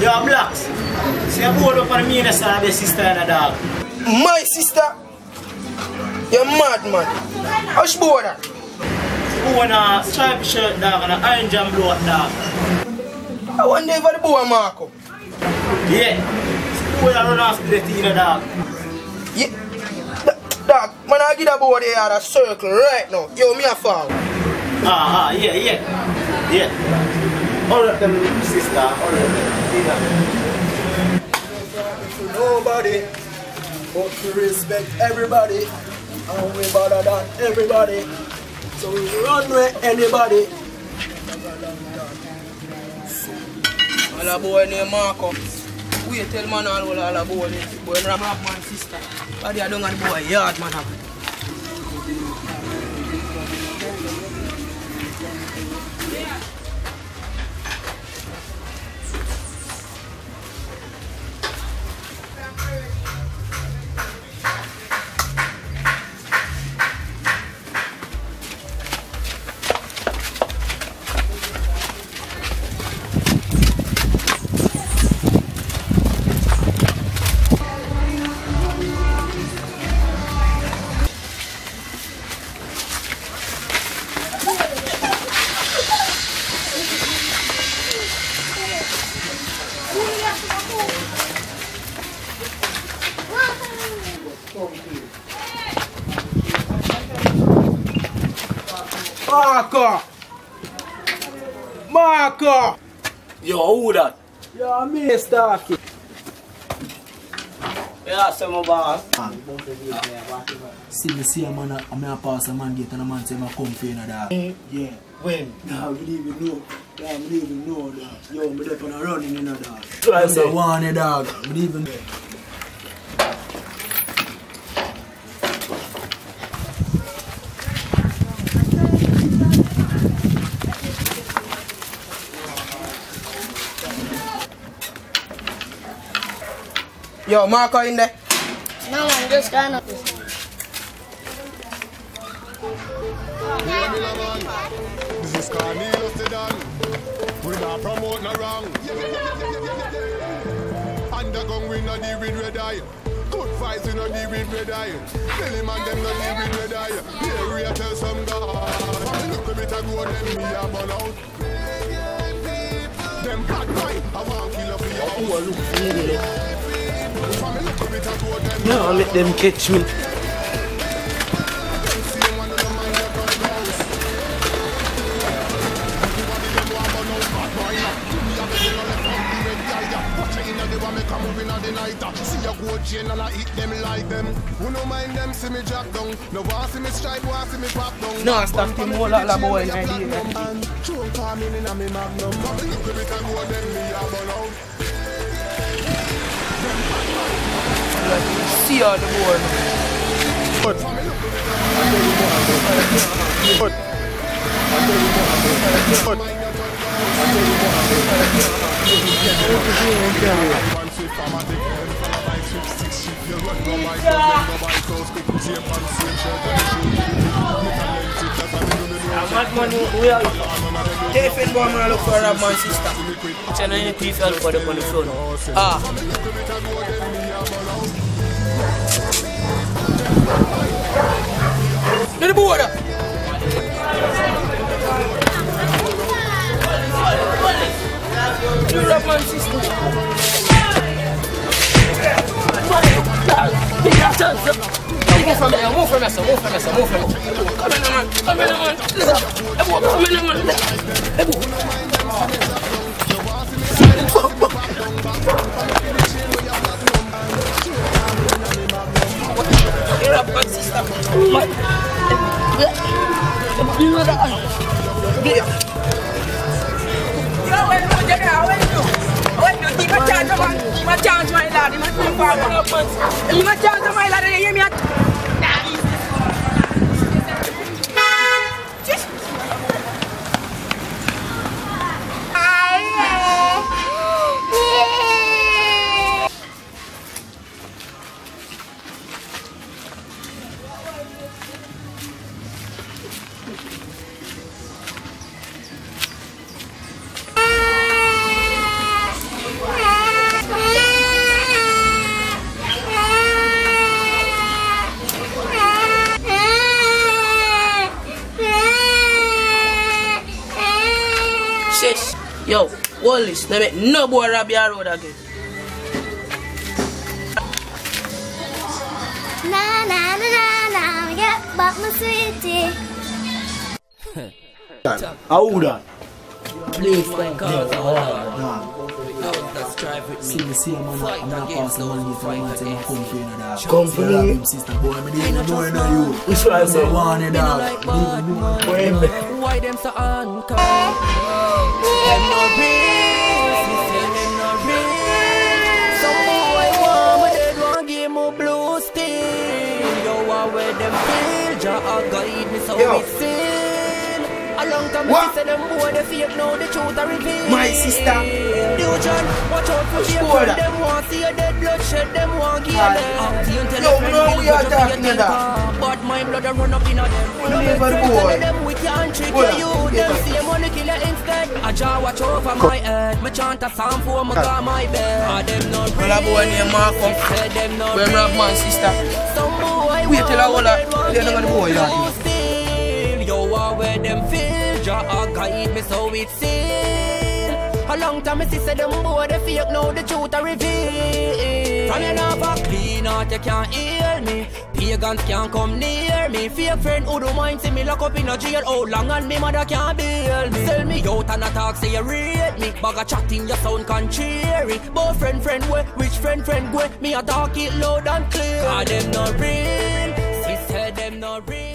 Yo, Blacks. See a board up on me and the sister and a dog. My sister? You're mad, man. How's she board her? Who want a striped shirt dog and an orange and blue dog? I wonder if the boy Marco. Yeah. Who will run off the tea dog? Yeah. Dog, man, I get a boy there at a circle right now. Yo, me a fall. Yeah. All of them, sister. All of them. Nobody, but to respect everybody. And we better than everybody. So we run with anybody. All a boy named Marco. We tell man all a boy named boy ram up my sister. But I don't got the boy yard man up. Marco! Yo, who that? Yo, me Starkey. Yeah, some boss. See a man, I'm a pass a man get and a man say, I'm come for you, dog. Yeah. When? Nah, we didn't even know. Yeah, we didn't even know, dog. Yo, I'm there on a running in a dog. That's a one, dog. We didn't even know. Yo, Marco in there? No, man, just kind of. This is Cornelius the Don. We not promote no wrong. Underground we no deal with red eye. Good fights we no deal with red eye. Tell him and them no deal with red eye. Here we tell some God. Look a bit of go them me a burn out. Them bad boy, I want kill for you. Oh, look for me. No, let them catch me. See your go chain and I eat them like them. Who no mind them see me drop down. No want see me strike, want see me pop down. No, stop him all like a boy in idea. True coming in a me magnum. Look a bit of more than me a burn out. See all the boy. Kevin boy, man, look for a man sister. It's an enemy fell for the phone. Ah. To the border. You love my sister. Move from there, move from there, move from there, move from there. Come in, man. Come in, man. Come in, man. You love my sister. You know that. Hold this, no make no boy rob your road again. Na na na na na, yeah, but my sweetie. How that? Please, thank God. See me, see man, I'm not passing money for man to come for you, dog. Come for me. Sister boy, I didn't know you. Which one say? One, dog. Why them so unkind? Them no real, them no real. Some boy want me, they don't give me blue steel. Yo, I wear them feel, Jah guide me so we sin. A long time I say them boy they fake now the truth I reveal. My sister. New John, watch out for them friend. Them want see a dead bloodshed. Them want give them. Yo, bro, we are talking about. But my blood run up in a them. Them we can't trick you. Them see money kill you instead. I just watch over my head. Me chant a song for me got my bed. Them not real. Well, a boy named Marco. Them not When rob my sister. Some boy wait till I hold up. They're not gonna boy yo, I wear them feel, Jah guide me so it's sin. A long time I see say them boy they fake, now the truth I reveal. From your love a clean heart you can't heal me. Pagans can't come near me. Fake friend who don't mind see me lock up in a jail. How long and me mother can't bail me. Sell me out and attack say you rate me. Bag a chatting your sound contrary. But friend way, which friend way. Me a talk it loud and clear. Cause them not real, she said them not real.